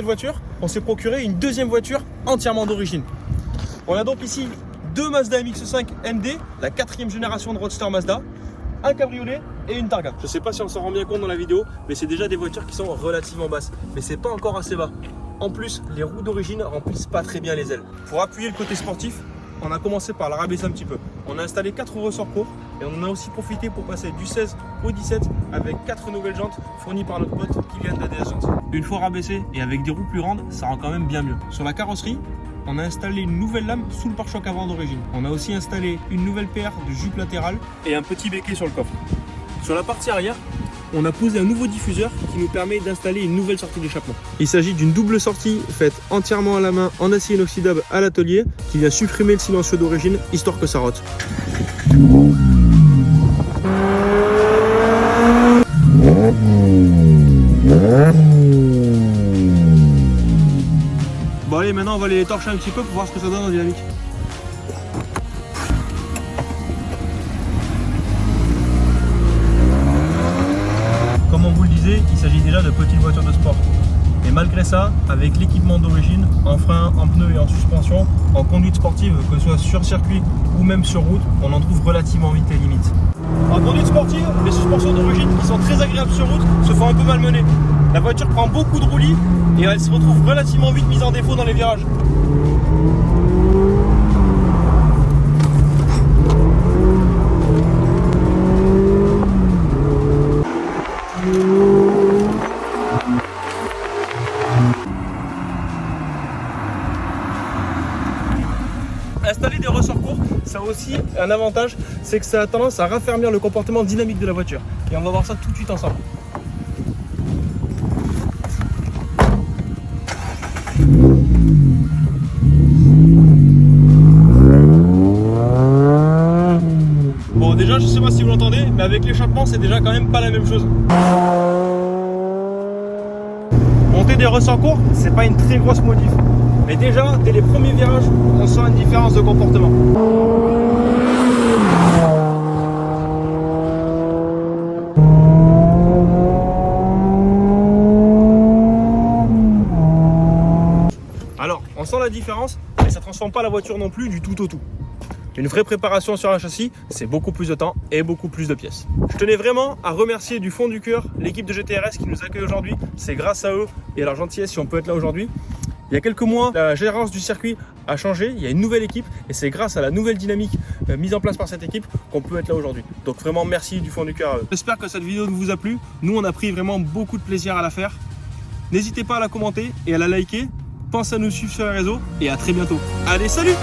cette voiture, on s'est procuré une deuxième voiture entièrement d'origine. On a donc ici deux Mazda MX-5 MD, la 4e génération de Roadster Mazda, un cabriolet et une Targa. Je ne sais pas si on s'en rend bien compte dans la vidéo, mais c'est déjà des voitures qui sont relativement basses. Mais c'est pas encore assez bas. En plus, les roues d'origine remplissent pas très bien les ailes. Pour appuyer le côté sportif, on a commencé par la rabaisser un petit peu. On a installé 4 ressorts courts et on en a aussi profité pour passer du 16 au 17 avec 4 nouvelles jantes fournies par notre pote Kylian d'ADS Jantes. Une fois rabaissé et avec des roues plus grandes, ça rend quand même bien mieux. Sur la carrosserie, on a installé une nouvelle lame sous le pare-choc avant d'origine. On a aussi installé une nouvelle paire de jupes latérales et un petit béquet sur le coffre. Sur la partie arrière, on a posé un nouveau diffuseur qui nous permet d'installer une nouvelle sortie d'échappement. Il s'agit d'une double sortie faite entièrement à la main en acier inoxydable à l'atelier qui vient supprimer le silencieux d'origine histoire que ça rote. Bon allez, maintenant on va les torcher un petit peu pour voir ce que ça donne en dynamique. Comme on vous le disait, il s'agit déjà de petites voitures de sport. Et malgré ça, avec l'équipement d'origine, en frein, en pneus et en suspension, en conduite sportive, que ce soit sur circuit ou même sur route, on en trouve relativement vite les limites. En conduite sportive, les suspensions d'origine qui sont très agréables sur route se font un peu malmener. La voiture prend beaucoup de roulis et elle se retrouve relativement vite mise en défaut dans les virages. Installer des ressorts courts, ça a aussi un avantage, c'est que ça a tendance à raffermir le comportement dynamique de la voiture. Et on va voir ça tout de suite ensemble. Bon, déjà, je sais pas si vous l'entendez, mais avec l'échappement, c'est déjà quand même pas la même chose. Monter des ressorts courts, c'est pas une très grosse modif. Mais déjà, dès les premiers virages, on sent une différence de comportement. Alors, on sent la différence, mais ça ne transforme pas la voiture non plus du tout au tout. Une vraie préparation sur un châssis, c'est beaucoup plus de temps et beaucoup plus de pièces. Je tenais vraiment à remercier du fond du cœur l'équipe de GTRS qui nous accueille aujourd'hui. C'est grâce à eux et à leur gentillesse si on peut être là aujourd'hui. Il y a quelques mois, la gérance du circuit a changé, il y a une nouvelle équipe et c'est grâce à la nouvelle dynamique mise en place par cette équipe qu'on peut être là aujourd'hui. Donc vraiment merci du fond du cœur à eux. J'espère que cette vidéo vous a plu. Nous on a pris vraiment beaucoup de plaisir à la faire. N'hésitez pas à la commenter et à la liker. Pensez à nous suivre sur les réseaux et à très bientôt. Allez, salut!